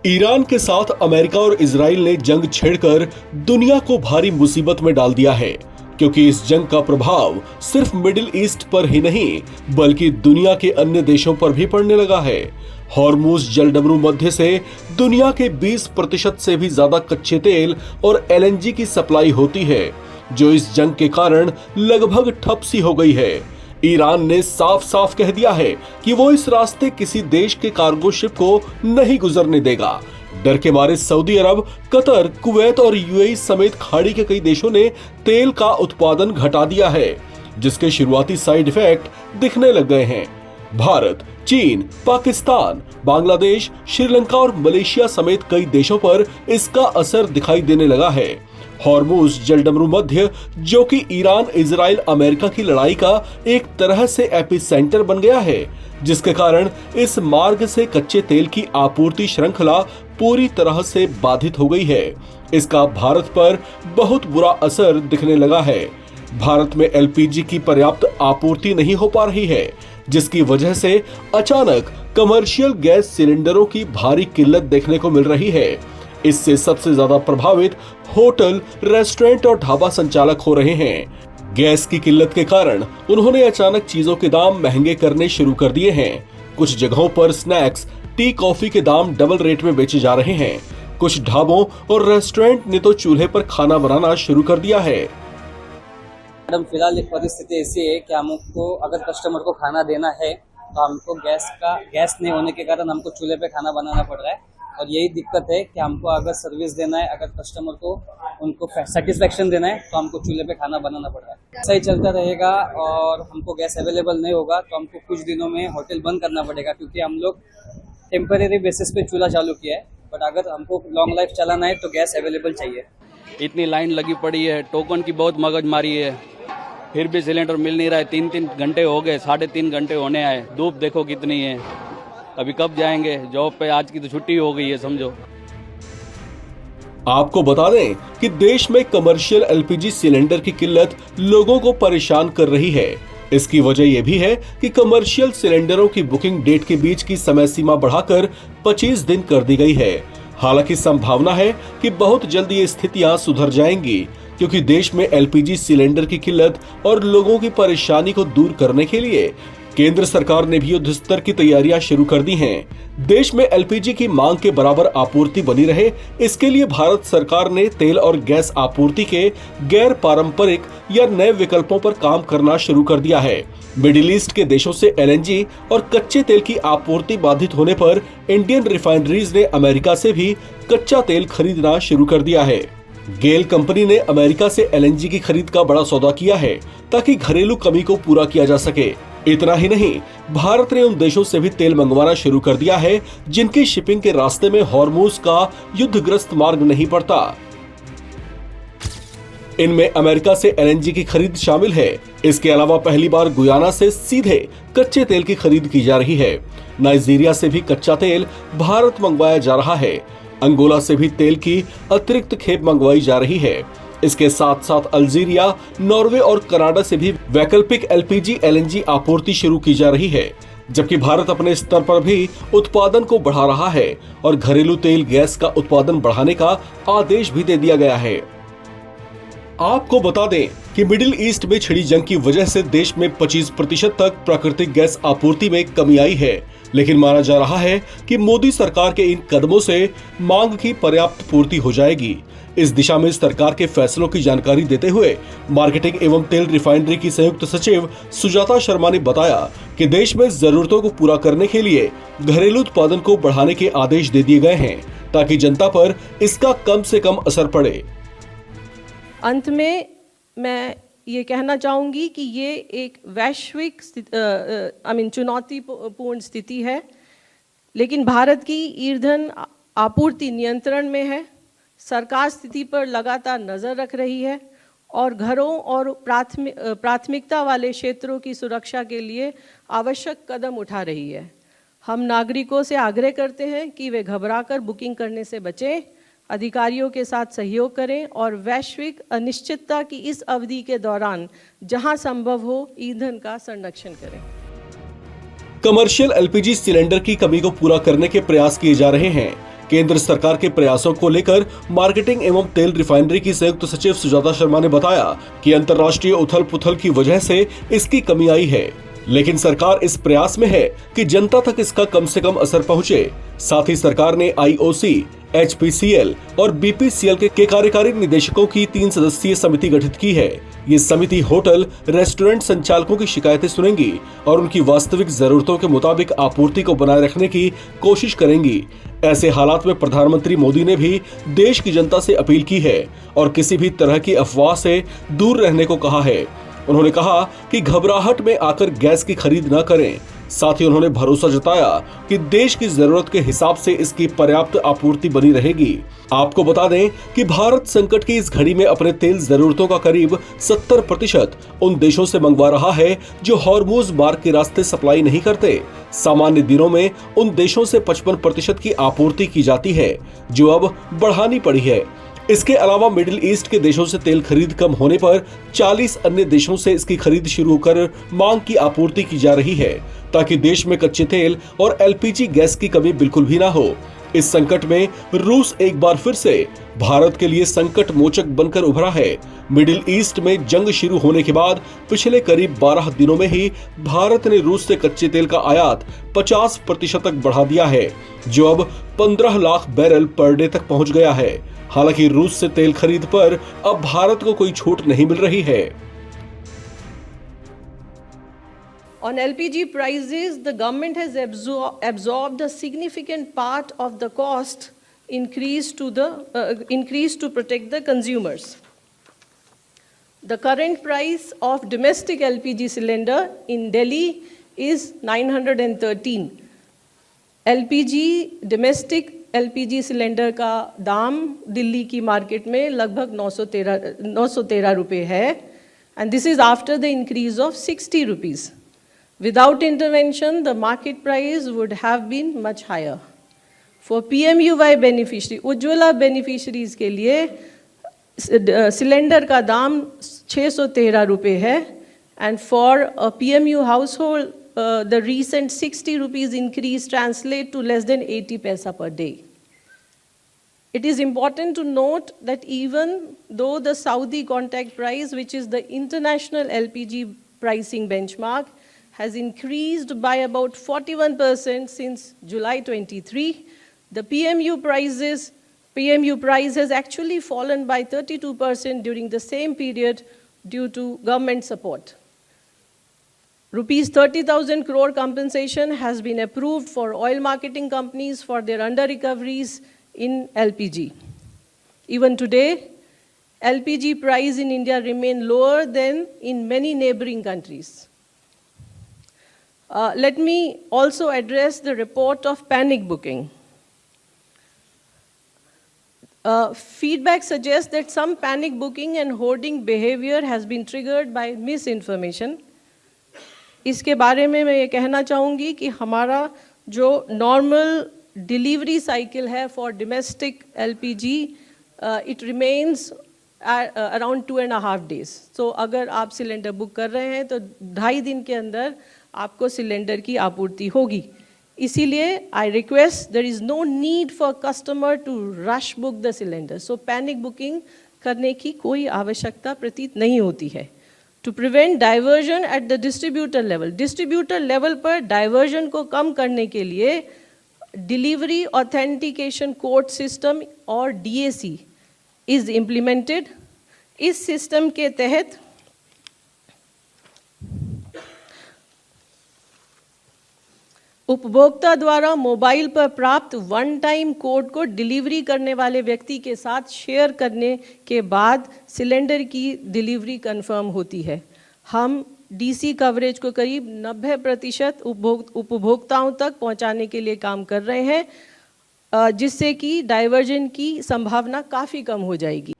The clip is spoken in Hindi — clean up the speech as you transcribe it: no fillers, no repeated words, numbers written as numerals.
ईरान के साथ अमेरिका और इजराइल ने जंग छेड़कर दुनिया को भारी मुसीबत में डाल दिया है, क्योंकि इस जंग का प्रभाव सिर्फ मिडिल ईस्ट पर ही नहीं बल्कि दुनिया के अन्य देशों पर भी पड़ने लगा है। हॉर्मुज जलडमरू मध्य से दुनिया के 20% से भी ज्यादा कच्चे तेल और एलएनजी की सप्लाई होती है, जो इस जंग के कारण लगभग ठप सी हो गई है। ईरान ने साफ साफ कह दिया है कि वो इस रास्ते किसी देश के कार्गो शिप को नहीं गुजरने देगा। डर के मारे सऊदी अरब, कतर, कुवैत और यूएई समेत खाड़ी के कई देशों ने तेल का उत्पादन घटा दिया है, जिसके शुरुआती साइड इफेक्ट दिखने लग गए हैं। भारत, चीन, पाकिस्तान, बांग्लादेश, श्रीलंका और मलेशिया समेत कई देशों पर इसका असर दिखाई देने लगा है। हॉर्मुज जलडमरू मध्य, जो कि ईरान, इजराइल, अमेरिका की लड़ाई का एक तरह से एपिसेंटर बन गया है, जिसके कारण इस मार्ग से कच्चे तेल की आपूर्ति श्रृंखला पूरी तरह से बाधित हो गई है। इसका भारत पर बहुत बुरा असर दिखने लगा है। भारत में एलपीजी की पर्याप्त आपूर्ति नहीं हो पा रही है, जिसकी वजह से अचानक कमर्शियल गैस सिलेंडरों की भारी किल्लत देखने को मिल रही है। इससे सबसे ज्यादा प्रभावित होटल, रेस्टोरेंट और ढाबा संचालक हो रहे हैं। गैस की किल्लत के कारण उन्होंने अचानक चीजों के दाम महंगे करने शुरू कर दिए हैं। कुछ जगहों पर स्नैक्स, टी, कॉफी के दाम डबल रेट में बेचे जा रहे हैं। कुछ ढाबों और रेस्टोरेंट ने तो चूल्हे पर खाना बनाना शुरू कर दिया है। मैडम, फिलहाल एक परिस्थिति ऐसी है कि हमको अगर कस्टमर को खाना देना है तो हमको गैस नहीं होने के कारण हमको चूल्हे पे खाना बनाना पड़ रहा है। और यही दिक्कत है कि हमको अगर सर्विस देना है, अगर कस्टमर को उनको सेटिस्फेक्शन देना है तो हमको चूल्हे पे खाना बनाना पड़ रहा है। ऐसा ही चलता रहेगा और हमको गैस अवेलेबल नहीं होगा तो हमको कुछ दिनों में होटल बंद करना पड़ेगा, क्योंकि हम लोग टेम्परेरी बेसिस पे चूल्हा चालू किया है। बट अगर हमको लॉन्ग लाइफ चलाना है तो गैस अवेलेबल चाहिए। इतनी लाइन लगी पड़ी है, टोकन की बहुत मगजमारी है, फिर भी सिलेंडर मिल नहीं रहा है। 3-3 घंटे हो गए, 3.5 घंटे होने आए। धूप देखो कितनी है, अभी कब जाएंगे जॉब पे? आज की तो छुट्टी हो गई है समझो। आपको बता दें कि देश में कमर्शियल एलपीजी सिलेंडर की किल्लत लोगों को परेशान कर रही है। इसकी वजह यह भी है कि कमर्शियल सिलेंडरों की बुकिंग डेट के बीच की समय सीमा बढ़ाकर 25 दिन कर दी गई है। हालांकि संभावना है कि बहुत जल्द ये स्थितियां सुधर जाएंगी, क्योंकि देश में एलपीजी सिलेंडर की किल्लत और लोगों की परेशानी को दूर करने के लिए केंद्र सरकार ने भी युद्ध स्तर की तैयारियां शुरू कर दी हैं। देश में एलपीजी की मांग के बराबर आपूर्ति बनी रहे, इसके लिए भारत सरकार ने तेल और गैस आपूर्ति के गैर पारंपरिक या नए विकल्पों पर काम करना शुरू कर दिया है। मिडिल ईस्ट के देशों से एलएनजी और कच्चे तेल की आपूर्ति बाधित होने पर इंडियन रिफाइनरीज ने अमेरिका से भी कच्चा तेल खरीदना शुरू कर दिया है। गेल कंपनी ने अमेरिका से एलएनजी की खरीद का बड़ा सौदा किया है, ताकि घरेलू कमी को पूरा किया जा सके। इतना ही नहीं, भारत ने उन देशों से भी तेल मंगवाना शुरू कर दिया है जिनकी शिपिंग के रास्ते में हॉर्मुज का युद्धग्रस्त मार्ग नहीं पड़ता। इनमें अमेरिका से एलएनजी की खरीद शामिल है। इसके अलावा पहली बार गुयाना से सीधे कच्चे तेल की खरीद की जा रही है। नाइजीरिया से भी कच्चा तेल भारत मंगवाया जा रहा है। अंगोला से भी तेल की अतिरिक्त खेप मंगवाई जा रही है। इसके साथ साथ अल्जीरिया, नॉर्वे और कनाडा से भी वैकल्पिक एलपीजी एलएनजी आपूर्ति शुरू की जा रही है, जबकि भारत अपने स्तर पर भी उत्पादन को बढ़ा रहा है और घरेलू तेल गैस का उत्पादन बढ़ाने का आदेश भी दे दिया गया है। आपको बता दें कि मिडिल ईस्ट में छिड़ी जंग की वजह से देश में 25% तक प्राकृतिक गैस आपूर्ति में कमी आई है, लेकिन माना जा रहा है कि मोदी सरकार के इन कदमों से मांग की पर्याप्त पूर्ति हो जाएगी। इस दिशा में सरकार के फैसलों की जानकारी देते हुए मार्केटिंग एवं तेल रिफाइनरी की संयुक्त सचिव सुजाता शर्मा ने बताया कि देश में जरूरतों को पूरा करने के लिए घरेलू उत्पादन को बढ़ाने के आदेश दे दिए गए हैं, ताकि जनता पर इसका कम से कम असर पड़े। अंत में मैं ये कहना चाहूँगी कि ये एक वैश्विक चुनौतीपूर्ण स्थिति है, लेकिन भारत की ईंधन आपूर्ति नियंत्रण में है। सरकार स्थिति पर लगातार नज़र रख रही है और घरों और प्राथमिकता वाले क्षेत्रों की सुरक्षा के लिए आवश्यक कदम उठा रही है। हम नागरिकों से आग्रह करते हैं कि वे घबराकर बुकिंग करने से बचें, अधिकारियों के साथ सहयोग करें और वैश्विक अनिश्चितता की इस अवधि के दौरान जहां संभव हो ईंधन का संरक्षण करें। कमर्शियल एलपीजी सिलेंडर की कमी को पूरा करने के प्रयास किए जा रहे हैं। केंद्र सरकार के प्रयासों को लेकर मार्केटिंग एवं तेल रिफाइनरी की संयुक्त सचिव सुजाता शर्मा ने बताया कि अंतर्राष्ट्रीय उथल पुथल की वजह से इसकी कमी आई है, लेकिन सरकार इस प्रयास में है कि जनता तक इसका कम से कम असर पहुंचे। साथ ही सरकार ने IOC, HPCL और BPCL के कार्यकारी निदेशकों की 3 सदस्यीय समिति गठित की है। ये समिति होटल, रेस्टोरेंट संचालकों की शिकायतें सुनेंगी और उनकी वास्तविक जरूरतों के मुताबिक आपूर्ति को बनाए रखने की कोशिश करेंगी। ऐसे हालात में प्रधानमंत्री मोदी ने भी देश की जनता से अपील की है और किसी भी तरह की अफवाह से दूर रहने को कहा है। उन्होंने कहा कि घबराहट में आकर गैस की खरीद न करें। साथ ही उन्होंने भरोसा जताया कि देश की जरूरत के हिसाब से इसकी पर्याप्त आपूर्ति बनी रहेगी। आपको बता दें कि भारत संकट की इस घड़ी में अपने तेल जरूरतों का करीब 70% उन देशों से मंगवा रहा है जो हॉर्मुज मार्ग के रास्ते सप्लाई नहीं करते। सामान्य दिनों में उन देशों से 55% की आपूर्ति की जाती है, जो अब बढ़ानी पड़ी है। इसके अलावा मिडिल ईस्ट के देशों से तेल खरीद कम होने पर 40 अन्य देशों से इसकी खरीद शुरू कर मांग की आपूर्ति की जा रही है, ताकि देश में कच्चे तेल और LPG गैस की कमी बिल्कुल भी ना हो। इस संकट में रूस एक बार फिर से भारत के लिए संकट मोचक बनकर उभरा है। मिडिल ईस्ट में जंग शुरू होने के बाद पिछले करीब 12 दिनों में ही भारत ने रूस से कच्चे तेल का आयात 50% तक बढ़ा दिया है, जो अब 15 लाख बैरल पर डे तक पहुंच गया है। हालांकि रूस से तेल खरीद पर अब भारत को कोई छूट नहीं मिल रही है। On LPG prices, the government has absorbed a significant part of the cost increase to protect the consumers. The current price of domestic LPG cylinder in Delhi is 913. domestic LPG cylinder का दाम दिल्ली की मार्केट में लगभग 913 रुपये है, and this is after the increase of 60 rupees. Without intervention, the market price would have been much higher. For PMUY beneficiary, Ujjwala beneficiaries के लिए सिलेंडर का दाम 613 रुपये है, and for a PMU household, the recent 60 rupees increase translate to less than 80 paisa per day. It is important to note that even though the Saudi contact price, which is the international LPG pricing benchmark, has increased by about 41% since July 23, the PMU price has actually fallen by 32% during the same period due to government support. Rupees 30,000 crore compensation has been approved for oil marketing companies for their under-recoveries in LPG. Even today, LPG price in India remain lower than in many neighboring countries. Let me also address the report of panic booking. Feedback suggests that some panic booking and hoarding behavior has been triggered by misinformation. इसके बारे में मैं ये कहना चाहूँगी कि हमारा जो नॉर्मल डिलीवरी साइकिल है for domestic LPG, it remains around 2.5 days. सो अगर आप सिलेंडर बुक कर रहे हैं तो 2.5 दिन के अंदर आपको सिलेंडर की आपूर्ति होगी। इसीलिए I request there is no need for customer to rush book the cylinder. So panic booking करने की कोई आवश्यकता प्रतीत नहीं होती है। To prevent diversion at the distributor level पर diversion को कम करने के लिए Delivery Authentication Code System और DAC is implemented. इस सिस्टम के तहत उपभोक्ता द्वारा मोबाइल पर प्राप्त वन टाइम कोड को डिलीवरी करने वाले व्यक्ति के साथ शेयर करने के बाद सिलेंडर की डिलीवरी कंफर्म होती है। हम DC कवरेज को करीब 90% उपभोक्ताओं तक पहुंचाने के लिए काम कर रहे हैं, जिससे कि डाइवर्जन की संभावना काफ़ी कम हो जाएगी।